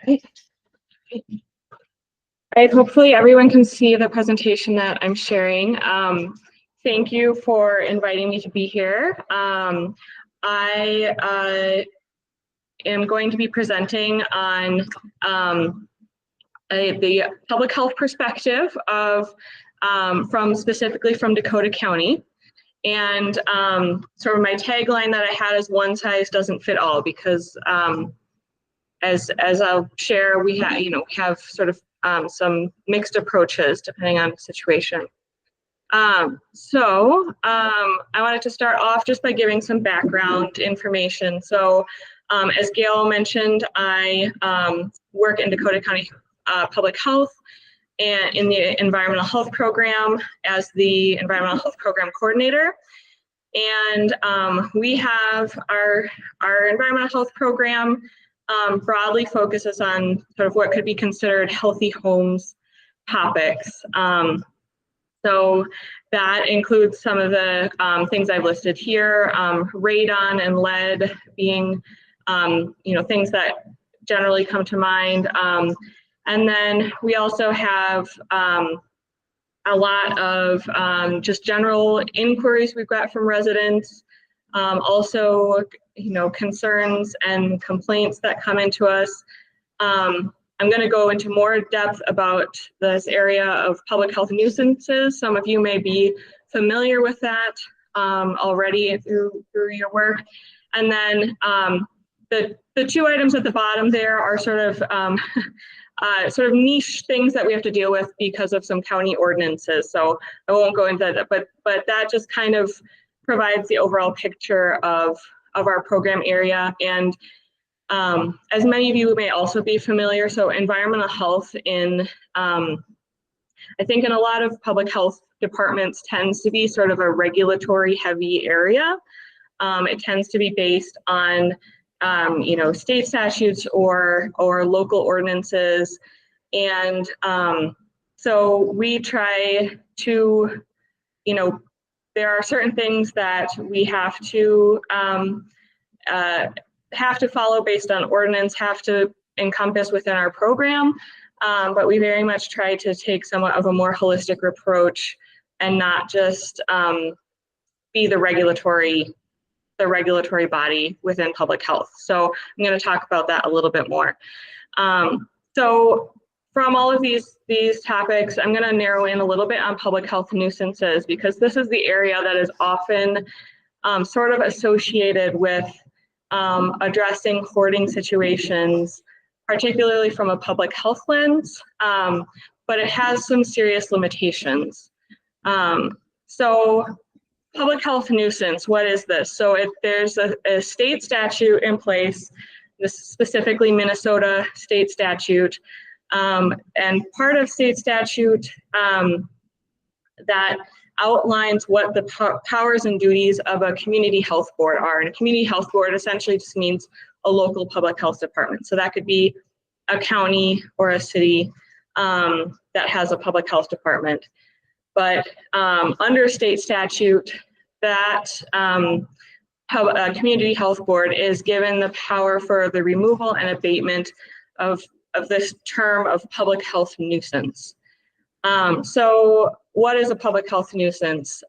Right. Right, hopefully everyone can see the presentation that I'm sharing. Thank you for inviting me to be here. I am going to be presenting on the public health perspective of specifically from Dakota County. And sort of my tagline that I had is one size doesn't fit all, because as I'll share, we have sort of some mixed approaches depending on the situation. I wanted to start off just by giving some background information. So as Gail mentioned, I work in Dakota County Public Health and in the Environmental Health Program as the Environmental Health Program Coordinator. And we have our Environmental Health Program broadly focuses on sort of what could be considered healthy homes topics. So that includes some of the things I've listed here, radon and lead being, things that generally come to mind. And then we also have a lot of just general inquiries we've got from residents. Also, concerns and complaints that come into us. I'm going to go into more depth about this area of public health nuisances. Some of you may be familiar with that already through your work. And then the two items at the bottom there are sort of niche things that we have to deal with because of some county ordinances. So I won't go into that, but that just kind of provides the overall picture of our program area. And as many of you may also be familiar, so environmental health I think in a lot of public health departments tends to be sort of a regulatory heavy area. It tends to be based on state statutes or local ordinances. And so we try to, there are certain things that we have to follow based on ordinance, have to encompass within our program, but we very much try to take somewhat of a more holistic approach and not just be the regulatory body within public health. So I'm going to talk about that a little bit more. So from all of these topics, I'm going to narrow in a little bit on public health nuisances, because this is the area that is often sort of associated with addressing hoarding situations, particularly from a public health lens, but it has some serious limitations. So public health nuisance, what is this? So there's a state statute in place, this specifically Minnesota state statute, and part of state statute that outlines what the powers and duties of a community health board are. And a community health board essentially just means a local public health department. So that could be a county or a city that has a public health department. But under state statute, that a community health board is given the power for the removal and abatement of this term of public health nuisance. So what is a public health nuisance?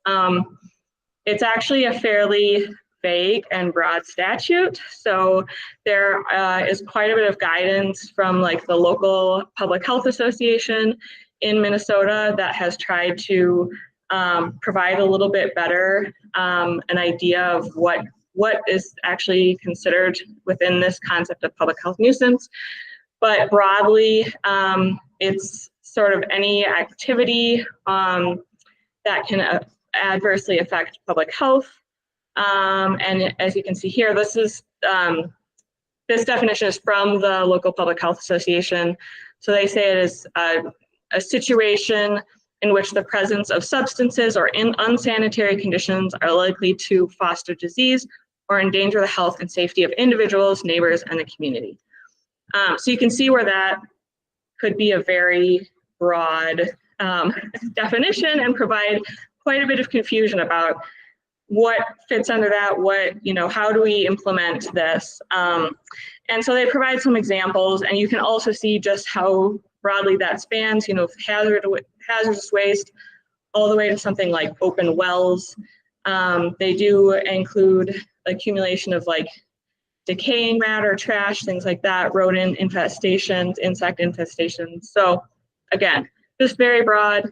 It's actually a fairly vague and broad statute. So there is quite a bit of guidance from like the local public health association in Minnesota that has tried to provide a little bit better an idea of what is actually considered within this concept of public health nuisance. But broadly, it's sort of any activity that can adversely affect public health. And as you can see here, this definition is from the local public health association. So they say it is a situation in which the presence of substances or unsanitary conditions are likely to foster disease or endanger the health and safety of individuals, neighbors, and the community. So you can see where that could be a very broad definition and provide quite a bit of confusion about what fits under that, how do we implement this? And so they provide some examples, and you can also see just how broadly that spans, hazardous waste all the way to something like open wells. They do include accumulation of like decaying matter, trash, things like that, rodent infestations, insect infestations. So again, just very broad,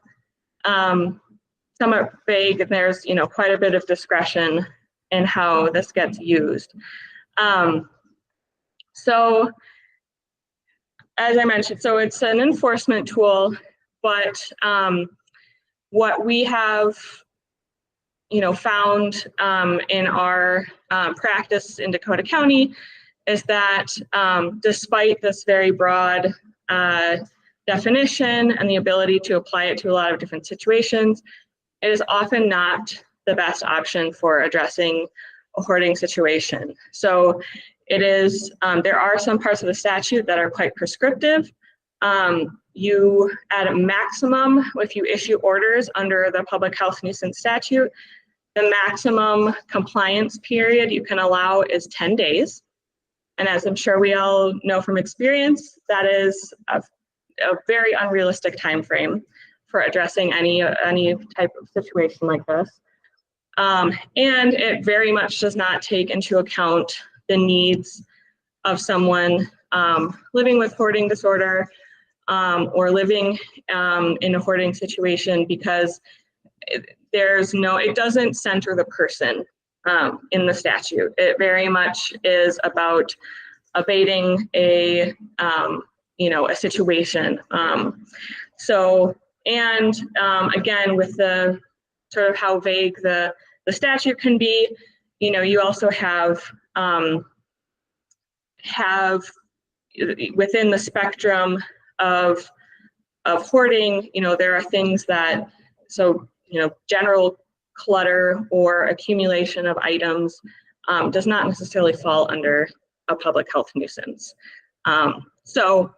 somewhat vague, and there's quite a bit of discretion in how this gets used. So as I mentioned, so it's an enforcement tool, but what we have found in our practice in Dakota County is that despite this very broad definition and the ability to apply it to a lot of different situations, it is often not the best option for addressing a hoarding situation. So it is, there are some parts of the statute that are quite prescriptive. You, at a maximum, if you issue orders under the public health nuisance statute, the maximum compliance period you can allow is 10 days. And as I'm sure we all know from experience, that is a very unrealistic time frame for addressing any type of situation like this. And it very much does not take into account the needs of someone living with hoarding disorder or living in a hoarding situation, because it doesn't center the person in the statute. It very much is about abating a situation. Again, with the sort of how vague the statute can be, you also have within the spectrum of hoarding, there are things that, general clutter or accumulation of items does not necessarily fall under a public health nuisance. So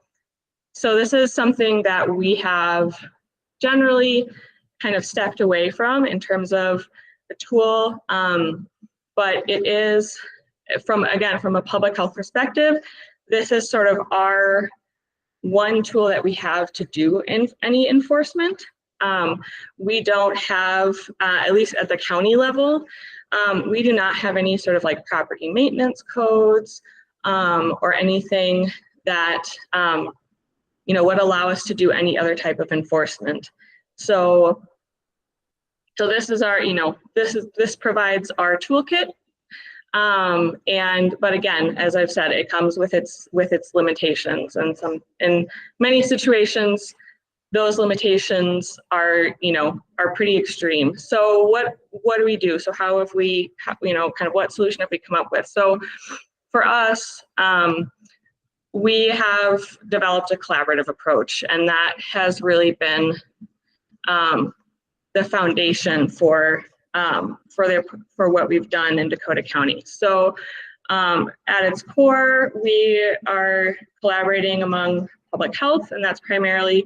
this is something that we have generally kind of stepped away from in terms of the tool, but it is, from a public health perspective, this is sort of our one tool that we have to do in any enforcement. We don't have, at least at the county level, we do not have any sort of like property maintenance codes or anything that would allow us to do any other type of enforcement. So this is our, this provides our toolkit. But again, as I've said, it comes with its limitations, and in many situations, those limitations are pretty extreme. So what do we do? So how have we, kind of what solution have we come up with? So for us, we have developed a collaborative approach, and that has really been the foundation for what we've done in Dakota County. So at its core, we are collaborating among public health, and that's primarily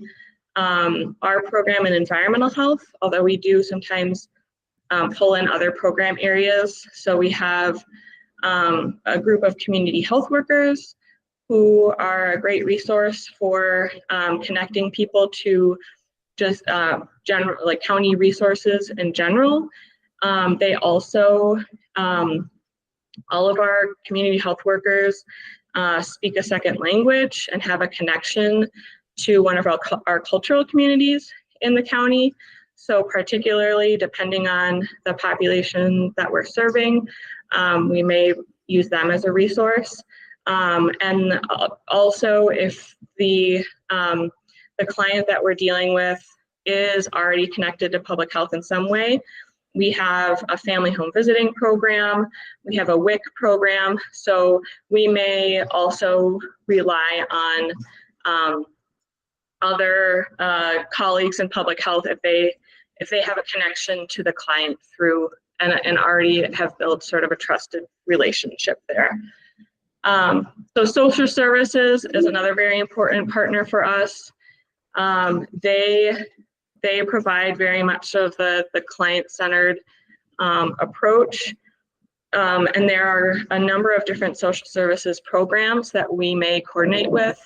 our program in environmental health, although we do sometimes pull in other program areas. So we have a group of community health workers who are a great resource for connecting people to just county resources in general. They also, all of our community health workers speak a second language and have a connection to one of our cultural communities in the county. So particularly depending on the population that we're serving, we may use them as a resource. And also if the client that we're dealing with is already connected to public health in some way, we have a family home visiting program, we have a WIC program, so we may also rely on other colleagues in public health if they have a connection to the client through and already have built sort of a trusted relationship there. So social services is another very important partner for us. They provide very much of the client-centered approach. And there are a number of different social services programs that we may coordinate with.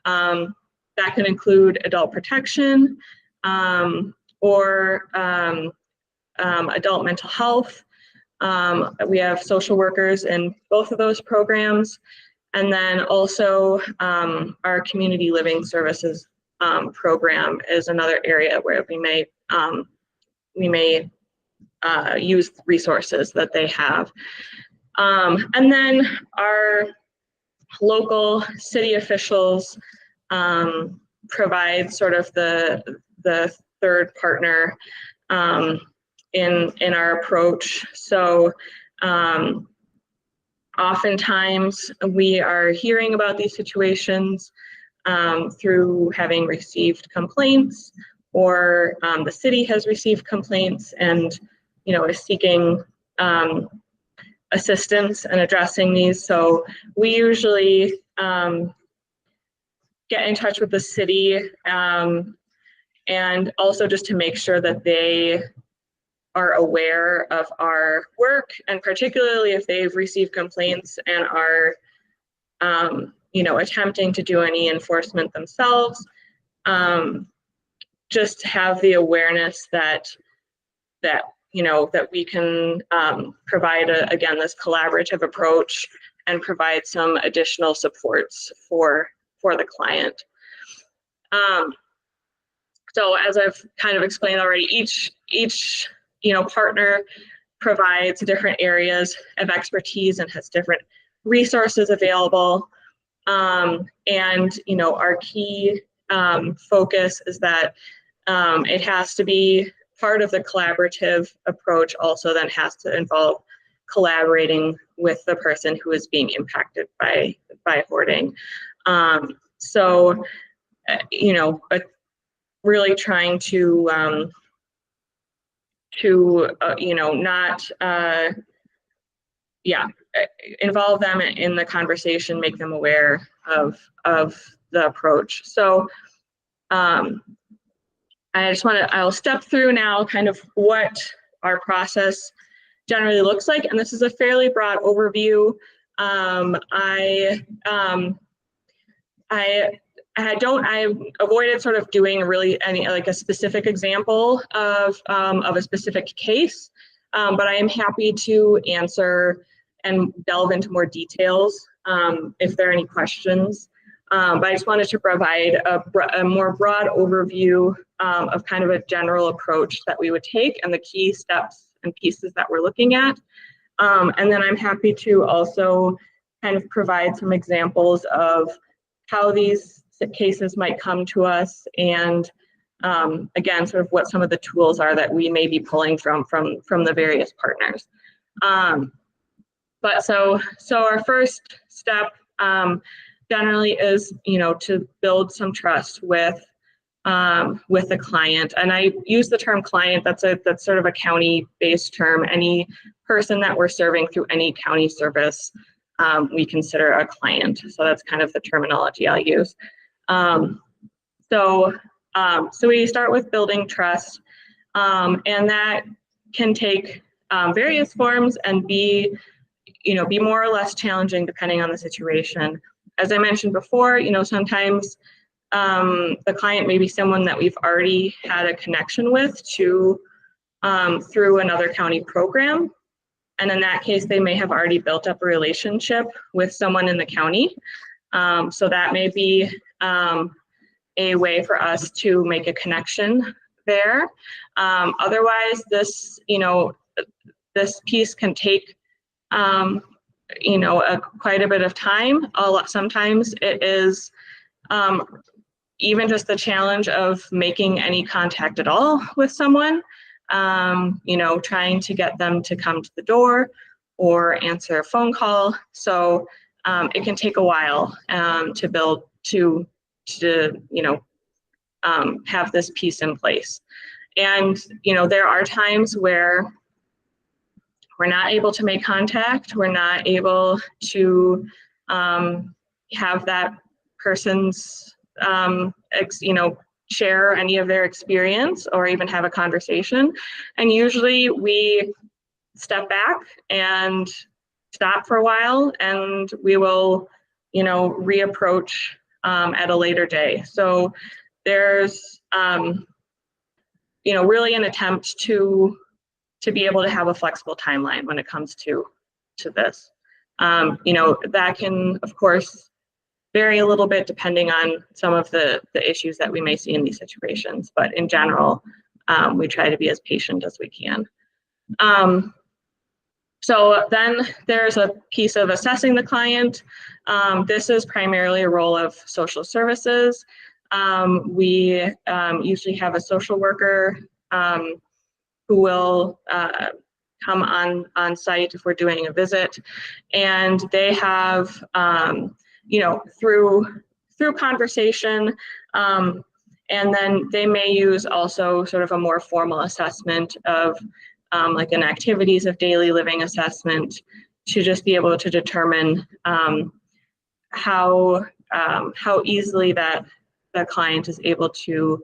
That can include adult protection or adult mental health. We have social workers in both of those programs. And then also our community living services program is another area where we may use resources that they have. And then our local city officials provide sort of the third partner in our approach. So oftentimes we are hearing about these situations through having received complaints, or the city has received complaints and is seeking assistance in addressing these. So we usually get in touch with the city and also just to make sure that they are aware of our work, and particularly if they've received complaints and are attempting to do any enforcement themselves, just have the awareness that we can provide again this collaborative approach and provide some additional supports for the client. So as I've kind of explained already, each partner provides different areas of expertise and has different resources available. And our key focus is that it has to be part of the collaborative approach, also then has to involve collaborating with the person who is being impacted by hoarding. So really trying to not involve them in the conversation, make them aware of the approach. So I'll step through now kind of what our process generally looks like, and this is a fairly broad overview. I avoided sort of doing really any like a specific example of a specific case, but I am happy to answer and delve into more details if there are any questions. But I just wanted to provide a more broad overview of kind of a general approach that we would take and the key steps and pieces that we're looking at. And then I'm happy to also kind of provide some examples of how these cases might come to us, and again, sort of what some of the tools are that we may be pulling from the various partners. But so our first step generally is, to build some trust with the client. And I use the term client, that's sort of a county-based term. Any person that we're serving through any county service, we consider a client. So that's kind of the terminology I'll use. So we start with building trust, and that can take various forms and be more or less challenging depending on the situation. As I mentioned before, sometimes the client may be someone that we've already had a connection with through another county program. And in that case, they may have already built up a relationship with someone in the county. So that may be a way for us to make a connection there. Otherwise, this piece can take quite a bit of time. Sometimes it is even just the challenge of making any contact at all with someone, trying to get them to come to the door or answer a phone call. So it can take a while to build, to have this piece in place. And, there are times where we're not able to make contact. We're not able to have that person's, share any of their experience or even have a conversation. And usually we step back and stop for a while, and we will, reapproach at a later day. So there's, really an attempt to be able to have a flexible timeline when it comes to this. That can, of course, vary a little bit depending on some of the issues that we may see in these situations. But in general, we try to be as patient as we can. So then there's a piece of assessing the client. This is primarily a role of social services. We usually have a social worker who will come on site if we're doing a visit, and they have, through conversation, and then they may use also sort of a more formal assessment of like an activities of daily living assessment to just be able to determine how easily that the client is able to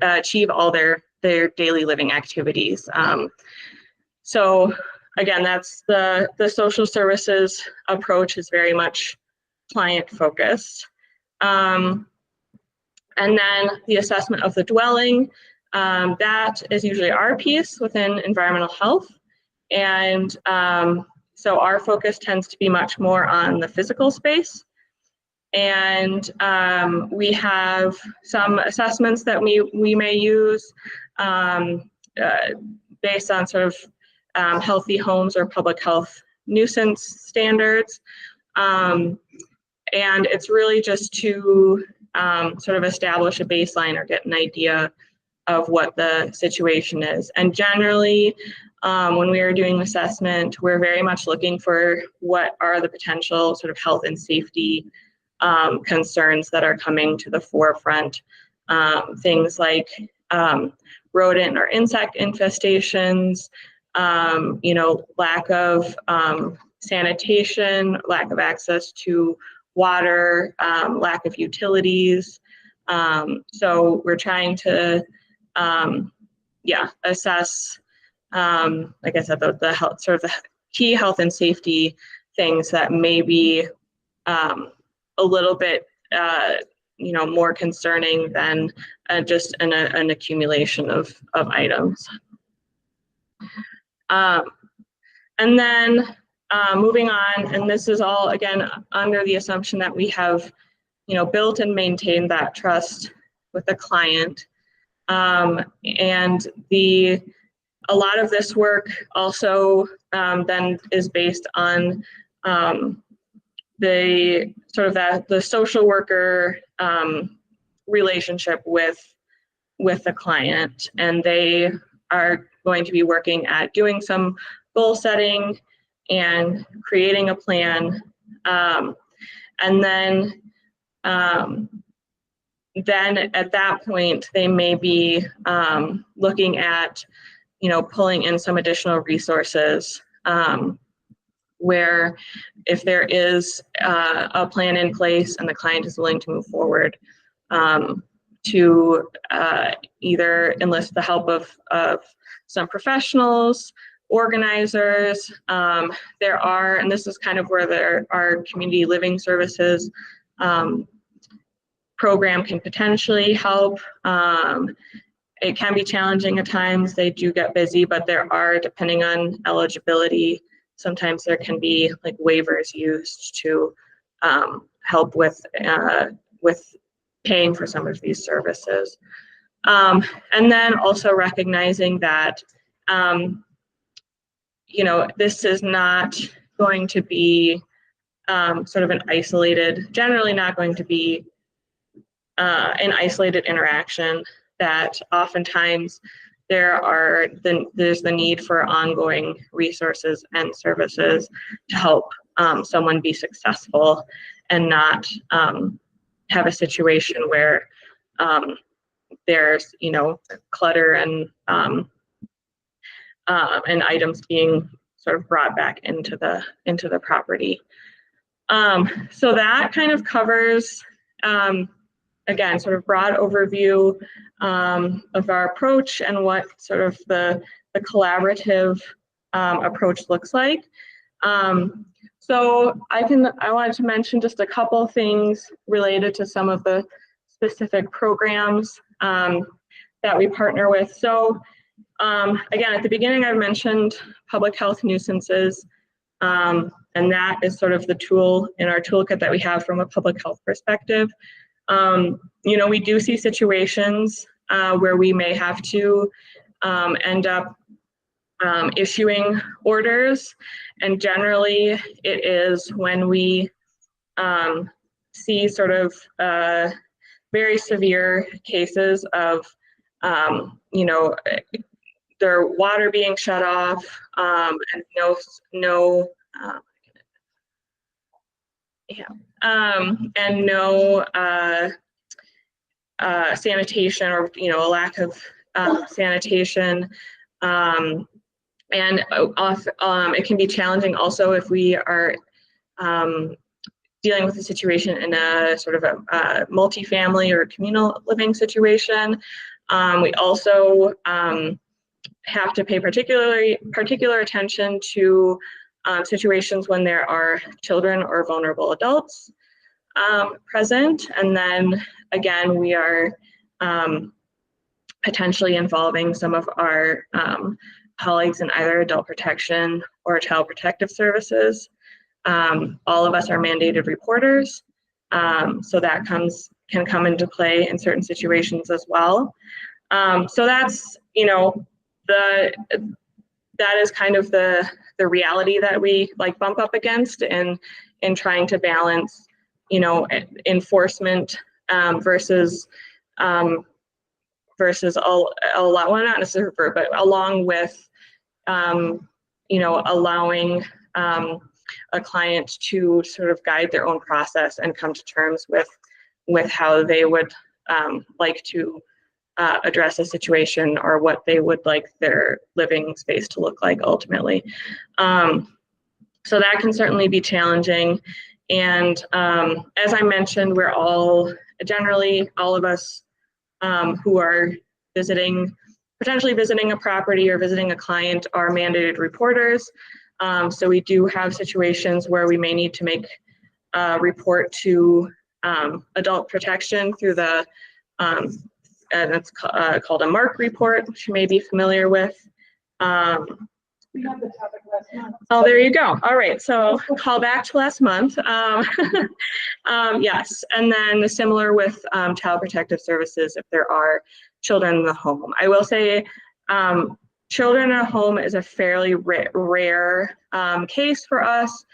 achieve all their daily living activities. So again, that's the social services approach is very much client focused. And then the assessment of the dwelling, that is usually our piece within environmental health. And so our focus tends to be much more on the physical space. And we have some assessments that we may use based on sort of healthy homes or public health nuisance standards. And it's really just to sort of establish a baseline or get an idea of what the situation is. And generally, when we are doing assessment, we're very much looking for what are the potential sort of health and safety concerns that are coming to the forefront. Things like rodent or insect infestations, lack of sanitation, lack of access to water, lack of utilities. So we're trying to, assess, like I said, the health, sort of the key health and safety things that may be a little bit, more concerning than just an accumulation of items. And then moving on, and this is all, again, under the assumption that we have, built and maintained that trust with the client. And a lot of this work also then is based on the sort of the social worker relationship with the client, and they are going to be working at doing some goal setting and creating a plan, and then at that point they may be looking at pulling in some additional resources, where if there is a plan in place and the client is willing to move forward, to either enlist the help of some professionals, organizers. There are, and this is kind of where there are community living services program can potentially help. It can be challenging at times. They do get busy, but there are, depending on eligibility, sometimes there can be like waivers used to help with paying for some of these services. And then also recognizing that, this is not going to be sort of an isolated, generally not going to be an isolated interaction, that oftentimes there's the need for ongoing resources and services to help someone be successful and not have a situation where there's clutter and items being sort of brought back into the property. So that kind of covers again, sort of broad overview of our approach and what sort of the collaborative approach looks like. So I wanted to mention just a couple things related to some of the specific programs that we partner with. So again, at the beginning, I mentioned public health nuisances, and that is sort of the tool in our toolkit that we have from a public health perspective. We do see situations where we may have to end up issuing orders, and generally it is when we see sort of very severe cases of their water being shut off and no sanitation, or a lack of sanitation, and it can be challenging also if we are dealing with a situation in a sort of a multifamily or communal living situation. We also have to pay particular attention to situations when there are children or vulnerable adults present. And then again, we are potentially involving some of our colleagues in either adult protection or child protective services. All of us are mandated reporters, so that can come into play in certain situations as well. So that's, that is kind of the reality that we bump up against in trying to balance, enforcement versus well, not necessarily, but along with allowing a client to sort of guide their own process and come to terms with how they would like to address a situation, or what they would like their living space to look like ultimately. So that can certainly be challenging. And as I mentioned, we're generally all of us who are potentially visiting a property or visiting a client are mandated reporters. So we do have situations where we may need to make a report to adult protection through the and it's called a MARC report, which you may be familiar with. We had the topic last month. Oh, there you go. All right, so call back to last month. Yes, and then similar with child protective services if there are children in the home. I will say children in a home is a fairly rare case for us.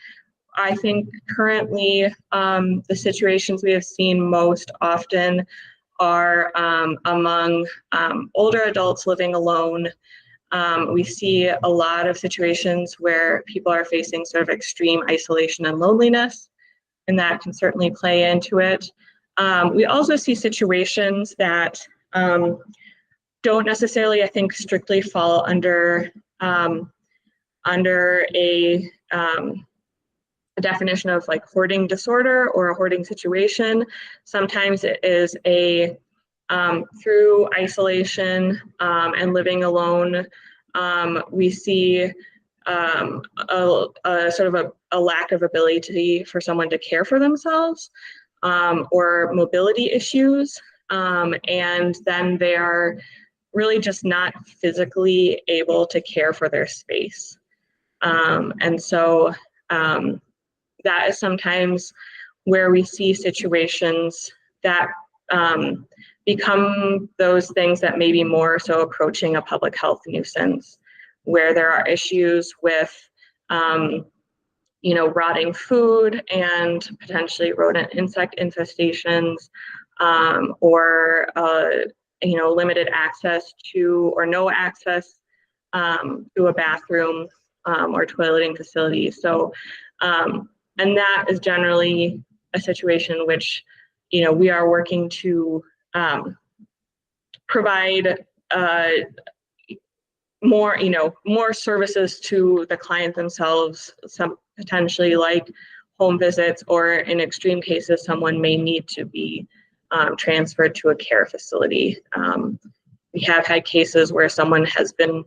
I think currently the situations we have seen most often are among older adults living alone. We see a lot of situations where people are facing sort of extreme isolation and loneliness, and that can certainly play into it. We also see situations that don't necessarily, I think, strictly fall under a definition of hoarding disorder or a hoarding situation. Sometimes it is through isolation and living alone, we see a sort of a lack of ability for someone to care for themselves, or mobility issues, and then they are really just not physically able to care for their space. And so that is sometimes where we see situations that become those things that may be more so approaching a public health nuisance, where there are issues with rotting food and potentially rodent insect infestations, or limited access to or no access to a bathroom or toileting facilities. So and that is generally a situation which we are working to provide more services to the client themselves, some potentially like home visits, or in extreme cases someone may need to be transferred to a care facility. We have had cases where someone has been,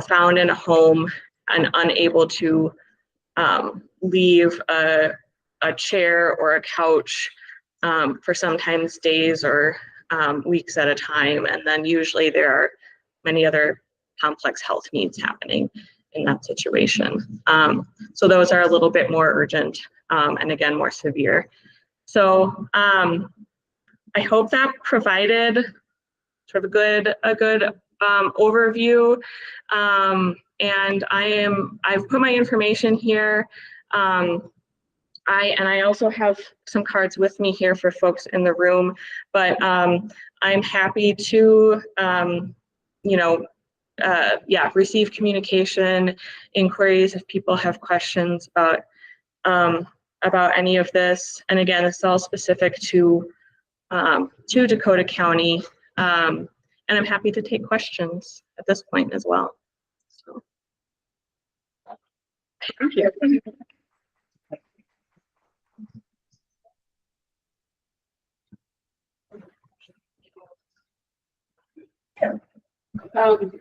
found in a home and unable to leave a chair or a couch for sometimes days or weeks at a time. And then usually there are many other complex health needs happening in that situation. So those are a little bit more urgent and again, more severe. So I hope that provided sort of a good overview. And I've put my information here. I also have some cards with me here for folks in the room, but I'm happy to, receive communication, inquiries if people have questions about any of this. And again, this is all specific to Dakota County. And I'm happy to take questions at this point as well. So, thank you.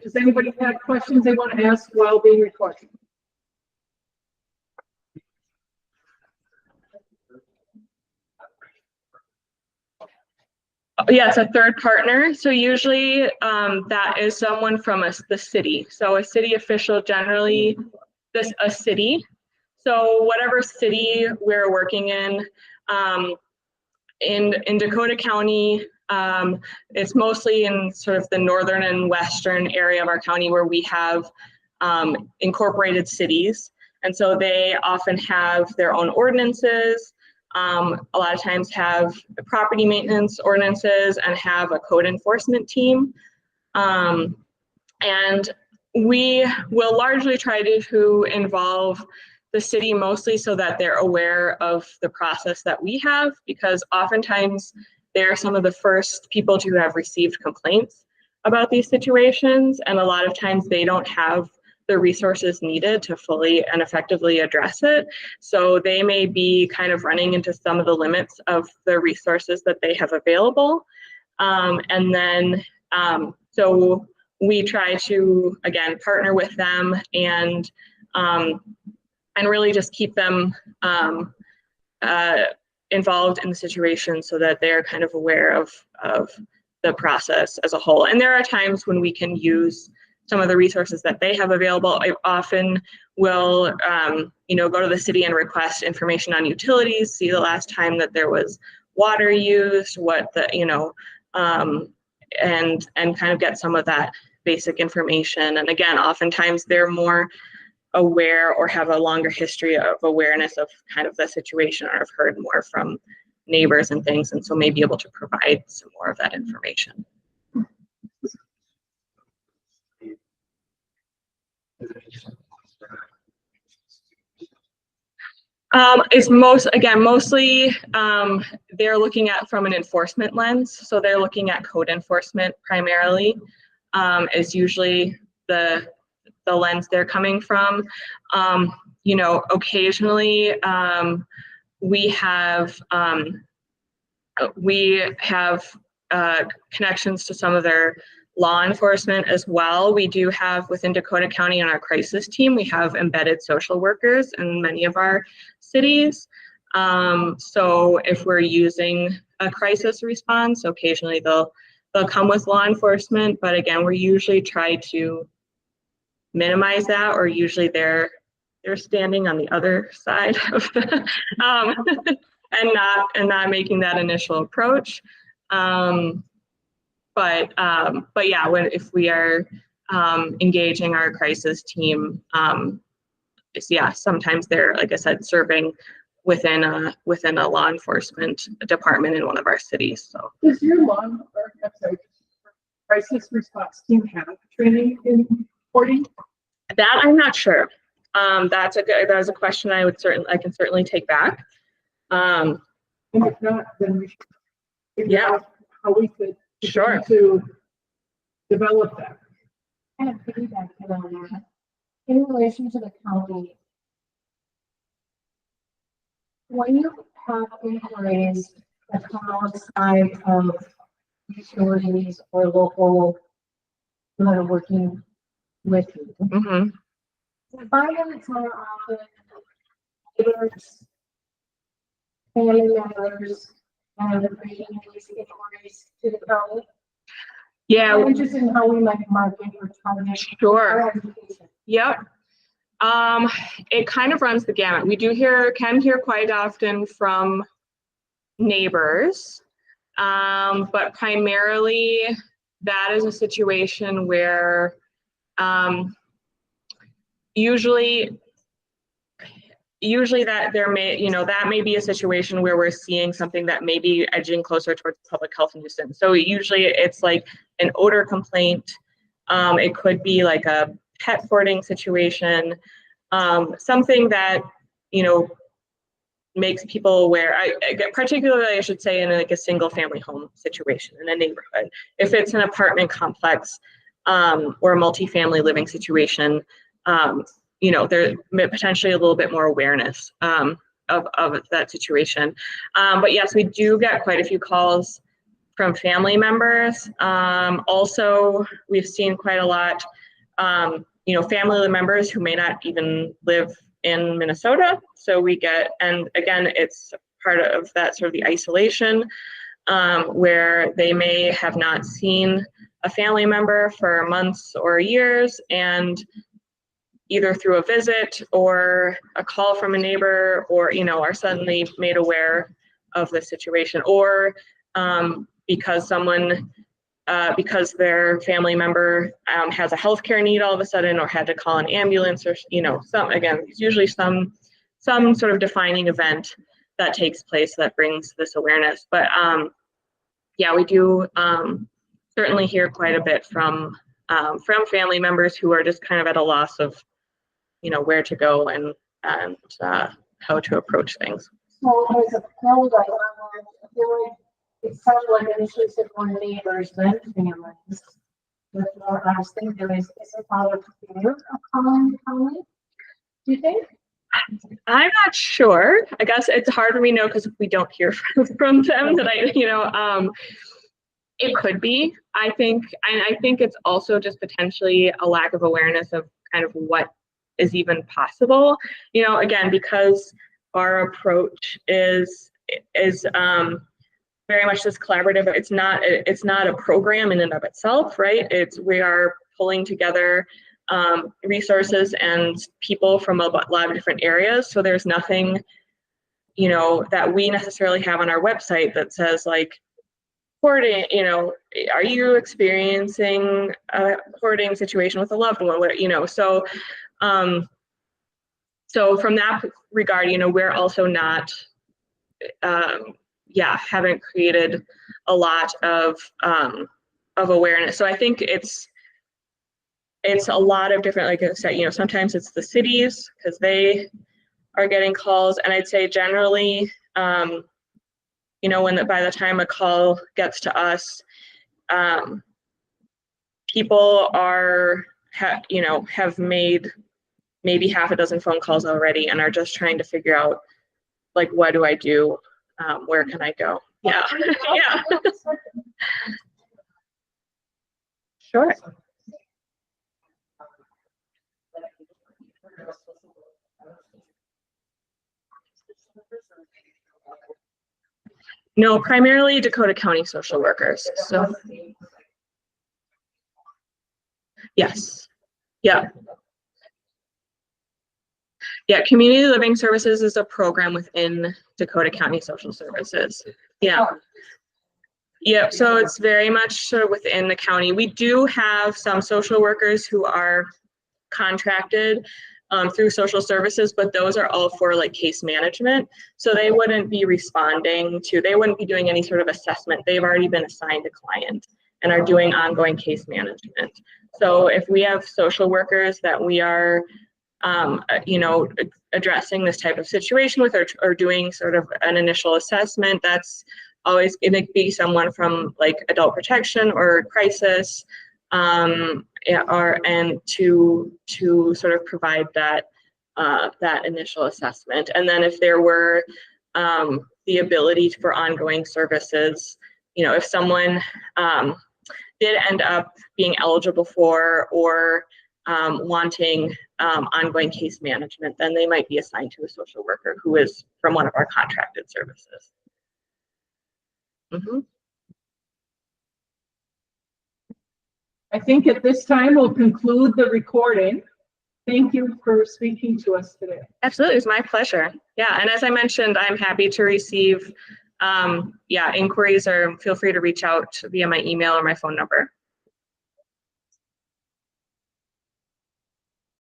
Does anybody have questions they want to ask while being recorded? Yeah, it's a third partner. So usually that is someone from the city. So a city official, generally a city. So whatever city we're working in Dakota County, it's mostly in sort of the northern and western area of our county where we have incorporated cities. And so they often have their own ordinances. A lot of times have property maintenance ordinances and have a code enforcement team. And we will largely try to involve the city mostly so that they're aware of the process that we have, because oftentimes they're some of the first people to have received complaints about these situations. And a lot of times they don't have the resources needed to fully and effectively address it. So they may be kind of running into some of the limits of the resources that they have available. And then, so we try to, again, partner with them and really just keep them involved in the situation so that they're kind of aware of the process as a whole. And there are times when we can use some of the resources that they have available. I often will, go to the city and request information on utilities, see the last time that there was water used, what the, and kind of get some of that basic information. And again, oftentimes they're more aware or have a longer history of awareness of kind of the situation, or have heard more from neighbors and things, and so may be able to provide some more of that information. It's mostly they're looking at from an enforcement lens. So they're looking at code enforcement primarily, is usually the lens they're coming from. Occasionally we have connections to some of their law enforcement as well. We do have within Dakota County on our crisis team, we have embedded social workers in many of our cities. So if we're using a crisis response, occasionally they'll come with law enforcement, but again, we're usually try to minimize that, or usually they're standing on the other side of the, and not making that initial approach. But yeah, if we are engaging our crisis team, sometimes they're, like I said, serving within a law enforcement department in one of our cities. So does your crisis response team have training in reporting? That I'm not sure. That was a question I can certainly take back. And if not, then we should figure out how we could to develop that. Kind of piggyback on that. In relation to the county, when you have inquiries the cost side of utilities or local that are working with you. Mhm. Environments are often neighbors, family members, and bringing these inquiries to the county. Yeah, I'm interested in how we might market or target sure. our education. Yep. It kind of runs the gamut. We can hear quite often from neighbors, but primarily that is a situation where usually that that may be a situation where we're seeing something that may be edging closer towards public health nuisance. So usually it's like an odor complaint. It could be like a pet hoarding situation, something that, makes people aware. Particularly, I should say, in like a single family home situation in a neighborhood. If it's an apartment complex or a multifamily living situation, there potentially a little bit more awareness of that situation. But yes, we do get quite a few calls from family members. Also, we've seen quite a lot, family members who may not even live in Minnesota. So we get, and again, it's part of that sort of the isolation, where they may have not seen a family member for months or years, and either through a visit or a call from a neighbor, or are suddenly made aware of the situation, or because their family member has a healthcare need all of a sudden, or had to call an ambulance, or it's usually some sort of defining event that takes place that brings this awareness. But we do certainly hear quite a bit from family members who are just kind of at a loss of where to go and how to approach things. So as a parent, I feel like it sounded like initially said more neighbors than families. But more I was thinking there is a lot of fear of calling the county. Do you think? I'm not sure. I guess it's hard for me to know because we don't hear from them that it could be. I think it's also just potentially a lack of awareness of kind of what is even possible. Again, because our approach is very much this collaborative. It's not a program in and of itself, right? We are pulling together resources and people from a lot of different areas. So there's nothing, that we necessarily have on our website that says like, hoarding, are you experiencing a hoarding situation with a loved one? So from that regard, we're also not, haven't created a lot of awareness. So I think it's a lot of different, like I said, sometimes it's the cities because they are getting calls, and I'd say generally, by the time a call gets to us, people have made maybe half a dozen phone calls already and are just trying to figure out, like, what do I do? Where can I go? Yeah. Yeah. Sure. No, primarily Dakota County social workers. So yes. Yeah. Yeah, Community Living Services is a program within Dakota County Social Services. Yeah. Yeah, so it's very much sort of within the county. We do have some social workers who are contracted through social services, but those are all for like case management. So they wouldn't be they wouldn't be doing any sort of assessment. They've already been assigned a client and are doing ongoing case management. So if we have social workers that we are addressing this type of situation with, or doing sort of an initial assessment, that's always going to be someone from like adult protection or crisis, and to sort of provide that initial assessment. And then if there were the ability for ongoing services. You know, if someone did end up being eligible for or wanting ongoing case management, then they might be assigned to a social worker who is from one of our contracted services. I think at this time we'll conclude the recording. Thank you for speaking to us today. Absolutely, it was my pleasure. Yeah, and as I mentioned, I'm happy to receive inquiries, or feel free to reach out via my email or my phone number.